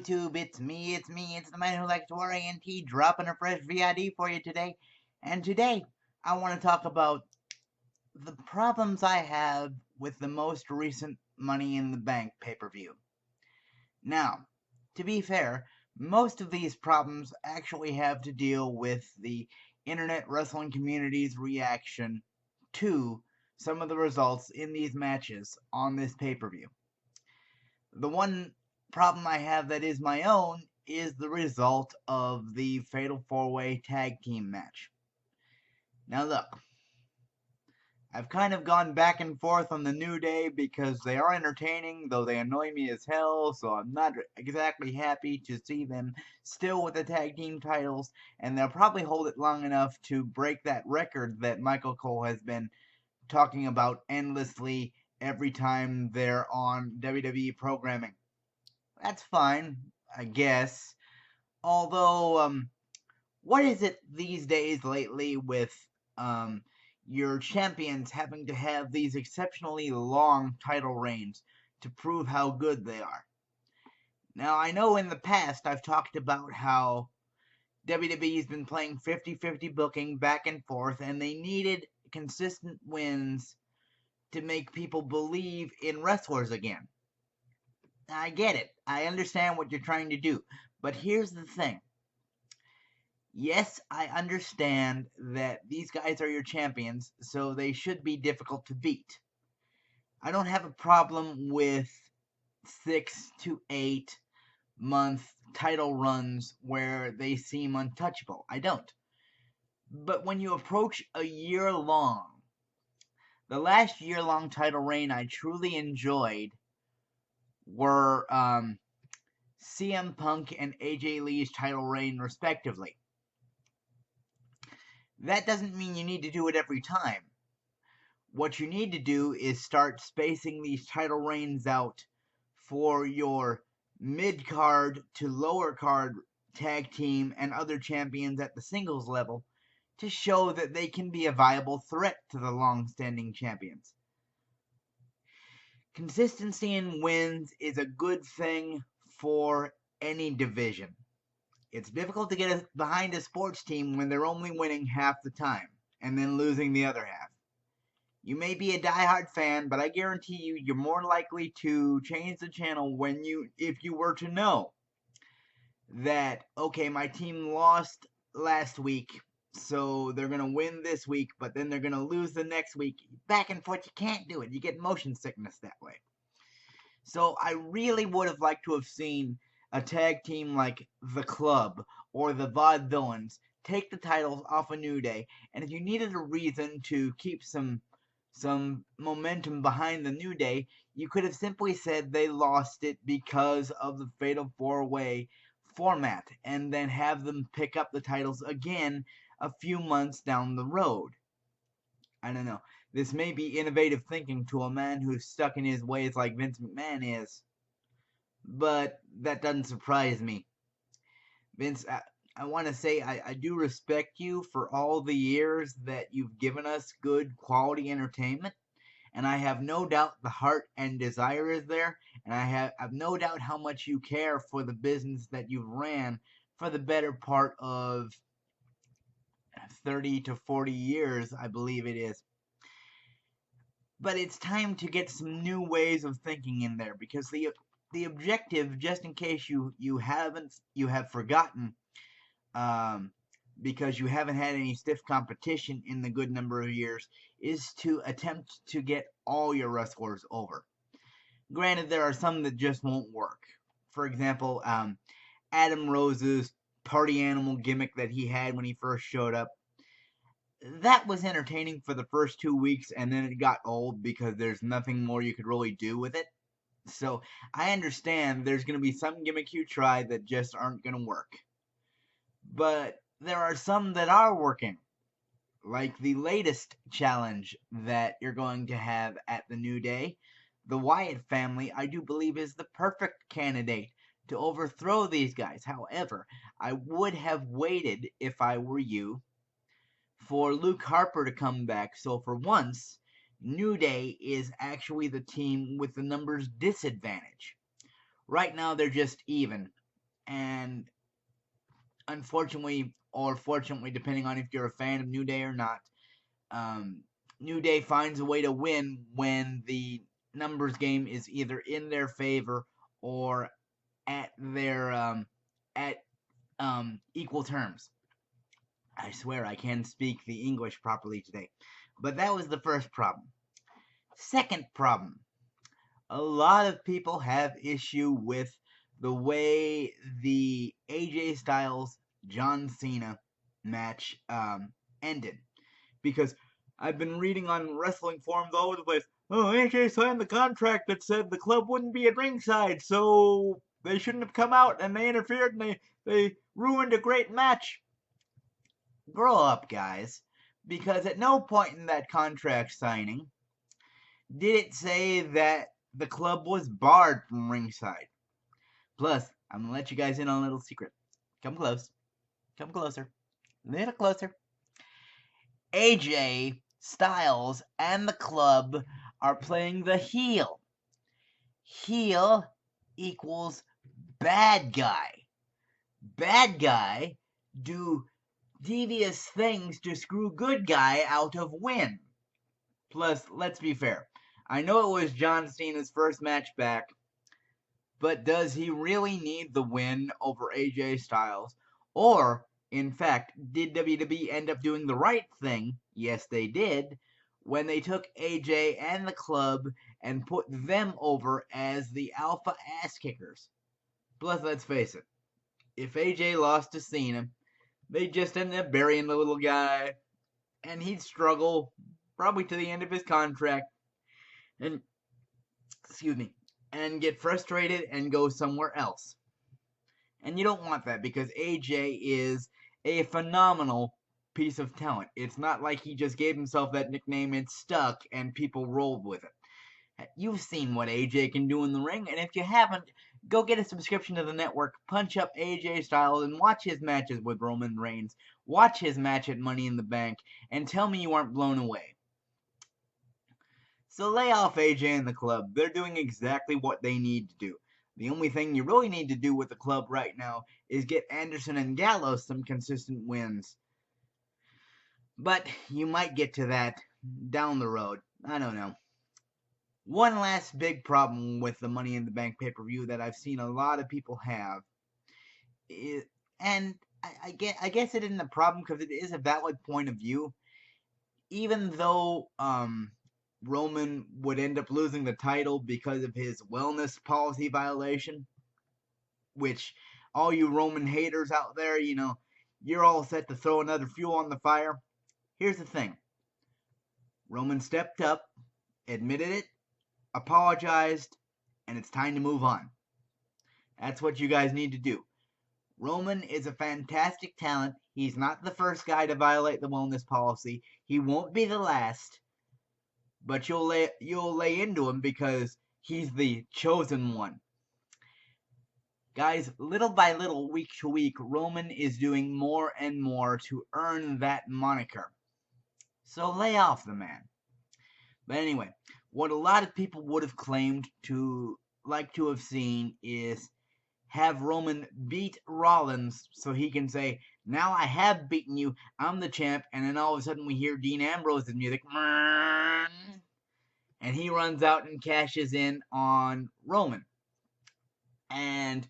YouTube, it's me, it's the man who likes to RANT, dropping a fresh VID for you today. And today, I want to talk about the problems I have with the most recent Money in the Bank pay-per-view. Now, to be fair, most of these problems actually have to deal with the internet wrestling community's reaction to some of the results in these matches on this pay-per-view. The one problem I have that is my own is the result of the Fatal 4-Way Tag Team match. Now look, I've kind of gone back and forth on the New Day because they are entertaining, though they annoy me as hell, so I'm not exactly happy to see them still with the tag team titles, and they'll probably hold it long enough to break that record that Michael Cole has been talking about endlessly every time they're on WWE programming. That's fine, I guess. Although, what is it these days lately with your champions having to have these exceptionally long title reigns to prove how good they are? Now, I know in the past I've talked about how WWE's been playing 50-50 booking back and forth, and they needed consistent wins to make people believe in wrestlers again. I get it. I understand what you're trying to do. But here's the thing. Yes, I understand that these guys are your champions, so they should be difficult to beat. I don't have a problem with 6 to 8 month title runs where they seem untouchable. I don't. But when you approach a year long, the last year-long title reign I truly enjoyed were CM Punk and AJ Lee's title reign, respectively. That doesn't mean you need to do it every time. What you need to do is start spacing these title reigns out for your mid-card to lower-card tag team and other champions at the singles level to show that they can be a viable threat to the long-standing champions. Consistency in wins is a good thing for any division. It's difficult to get behind a sports team when they're only winning half the time and then losing the other half. You may be a diehard fan, but I guarantee you're more likely to change the channel if you were to know that, okay, my team lost last week, so they're going to win this week, but then they're going to lose the next week. Back and forth, you can't do it. You get motion sickness that way. So I really would have liked to have seen a tag team like The Club or the Vaudevillains take the titles off a New Day, and if you needed a reason to keep some momentum behind the New Day, you could have simply said they lost it because of the Fatal 4-Way format, and then have them pick up the titles again a few months down the road. I don't know. This may be innovative thinking to a man who's stuck in his ways like Vince McMahon is, but that doesn't surprise me. Vince, I want to say I do respect you for all the years that you've given us good quality entertainment, and I have no doubt the heart and desire is there, and I have no doubt how much you care for the business that you've ran for the better part of 30 to 40 years, I believe it is. But it's time to get some new ways of thinking in there, because the objective, just in case you have forgotten, because you haven't had any stiff competition in the good number of years, is to attempt to get all your wrestlers over. Granted, there are some that just won't work. For example, Adam Rose's party animal gimmick that he had when he first showed up. That was entertaining for the first 2 weeks, and then it got old because there's nothing more you could really do with it. So I understand there's going to be some gimmicks you try that just aren't going to work. But there are some that are working. Like the latest challenge that you're going to have at the New Day. The Wyatt family, I do believe, is the perfect candidate to overthrow these guys. However, I would have waited, if I were you, for Luke Harper to come back. So for once, New Day is actually the team with the numbers disadvantage. Right now they're just even. And unfortunately, or fortunately, depending on if you're a fan of New Day or not, um, New Day finds a way to win when the numbers game is either in their favor or at their at equal terms. I swear I can't speak the English properly today. But that was the first problem. Second problem. A lot of people have issue with the way the AJ Styles John Cena match ended. Because I've been reading on wrestling forums all over the place. Oh, AJ signed the contract that said the club wouldn't be at ringside, so they shouldn't have come out and they interfered and they ruined a great match. Grow up, guys. Because at no point in that contract signing did it say that the club was barred from ringside. Plus, I'm gonna let you guys in on a little secret. Come close. Come closer. A little closer. AJ Styles and the club are playing the heel. Heel equals bad guy. Bad guy do devious things to screw good guy out of win. Plus, let's be fair. I know it was John Cena's first match back, but does he really need the win over AJ Styles? Or, in fact, did WWE end up doing the right thing? Yes, they did. When they took AJ and the club and put them over as the alpha ass kickers. Plus, let's face it, if AJ lost to Cena, they'd just end up burying the little guy, and he'd struggle probably to the end of his contract, and excuse me, and get frustrated and go somewhere else. And you don't want that because AJ is a phenomenal piece of talent. It's not like he just gave himself that nickname and stuck and people rolled with it. You've seen what AJ can do in the ring, and if you haven't, go get a subscription to the network, punch up AJ Styles, and watch his matches with Roman Reigns. Watch his match at Money in the Bank, and tell me you aren't blown away. So lay off AJ and the club. They're doing exactly what they need to do. The only thing you really need to do with the club right now is get Anderson and Gallows some consistent wins. But you might get to that down the road. I don't know. One last big problem with the Money in the Bank pay-per-view that I've seen a lot of people have is, and I guess it isn't a problem because it is a valid point of view. Even though Roman would end up losing the title because of his wellness policy violation, which all you Roman haters out there, you're all set to throw another fuel on the fire. Here's the thing. Roman stepped up, admitted it, apologized, and it's time to move on. That's what you guys need to do. Roman is a fantastic talent. He's not the first guy to violate the wellness policy. He won't be the last. But you'll lay into him because he's the chosen one. Guys, little by little, week to week, Roman is doing more and more to earn that moniker. So lay off the man. But anyway, what a lot of people would have claimed to like to have seen is have Roman beat Rollins so he can say, now I have beaten you, I'm the champ, and then all of a sudden we hear Dean Ambrose's music, and he runs out and cashes in on Roman. And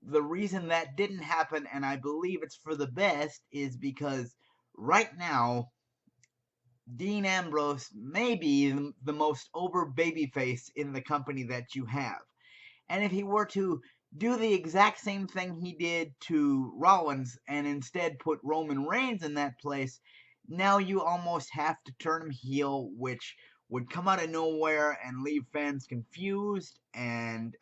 the reason that didn't happen, and I believe it's for the best, is because right now, Dean Ambrose may be the most over babyface in the company that you have. And if he were to do the exact same thing he did to Rollins and instead put Roman Reigns in that place, now you almost have to turn him heel, which would come out of nowhere and leave fans confused and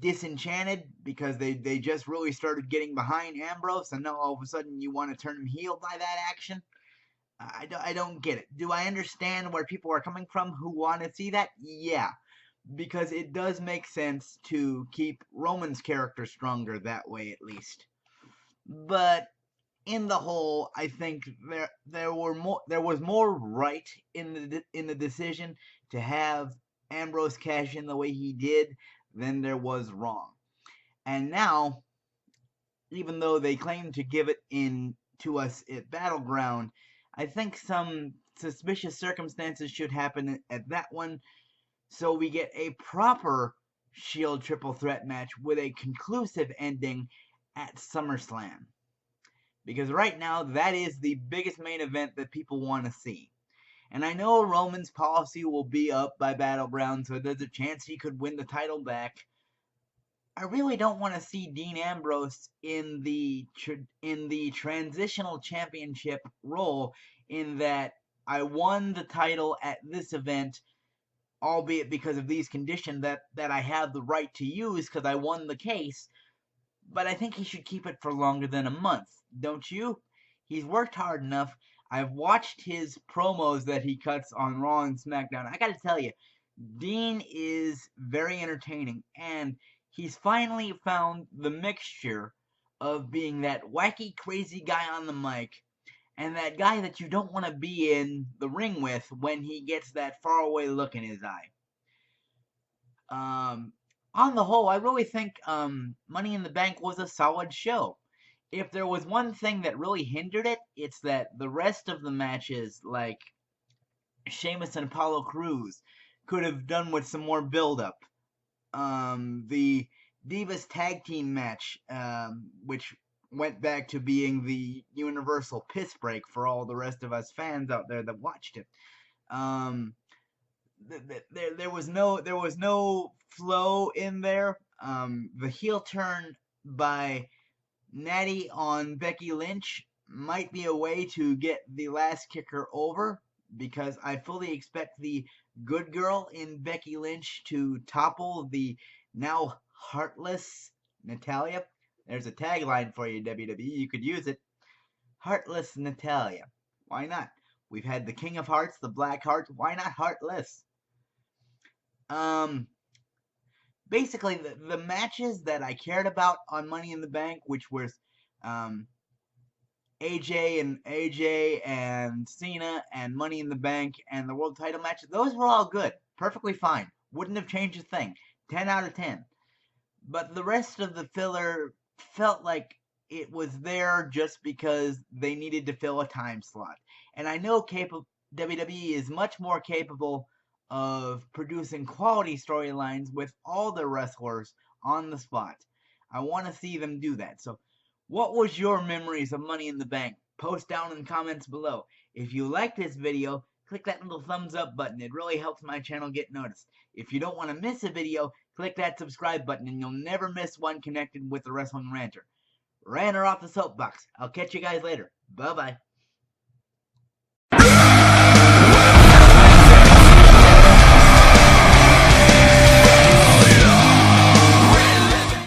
disenchanted because they just really started getting behind Ambrose, and now all of a sudden you want to turn him heel by that action. I don't get it. Do I understand where people are coming from who want to see that? Yeah, because it does make sense to keep Roman's character stronger that way, at least. But in the whole, I think there was more right in the decision to have Ambrose cash in the way he did than there was wrong. And now, even though they claim to give it in to us at Battleground, I think some suspicious circumstances should happen at that one, so we get a proper Shield triple threat match with a conclusive ending at SummerSlam. Because right now, that is the biggest main event that people want to see. And I know Roman's policy will be up by Battleground, so there's a chance he could win the title back. I really don't want to see Dean Ambrose in the transitional championship role, in that I won the title at this event, albeit because of these conditions that I have the right to use because I won the case. But I think he should keep it for longer than a month, don't you? He's worked hard enough. I've watched his promos that he cuts on Raw and SmackDown. I gotta tell you, Dean is very entertaining, and he's finally found the mixture of being that wacky, crazy guy on the mic and that guy that you don't want to be in the ring with when he gets that faraway look in his eye. On the whole, I really think Money in the Bank was a solid show. If there was one thing that really hindered it, it's that the rest of the matches, like Sheamus and Apollo Crews, could have done with some more build-up. The Divas Tag Team match, which went back to being the universal piss break for all the rest of us fans out there that watched it. There was no flow in there. The heel turn by Natty on Becky Lynch might be a way to get the last kicker over, because I fully expect the good girl in Becky Lynch to topple the now heartless Natalya. There's a tagline for you, WWE. You could use it. Heartless Natalya. Why not? We've had the King of Hearts, the Black Heart. Why not Heartless? Basically, the matches that I cared about on Money in the Bank, which was AJ and Cena and Money in the Bank and the world title match, those were all good. Perfectly fine. Wouldn't have changed a thing. 10 out of 10. But the rest of the filler felt like it was there just because they needed to fill a time slot. And I know WWE is much more capable of producing quality storylines with all the wrestlers on the spot. I want to see them do that. So what was your memories of Money in the Bank? Post down in the comments below. If you liked this video, click that little thumbs up button. It really helps my channel get noticed. If you don't want to miss a video, click that subscribe button and you'll never miss one connected with the Wrestling Ranter. Ranter off the soapbox. I'll catch you guys later. Bye-bye.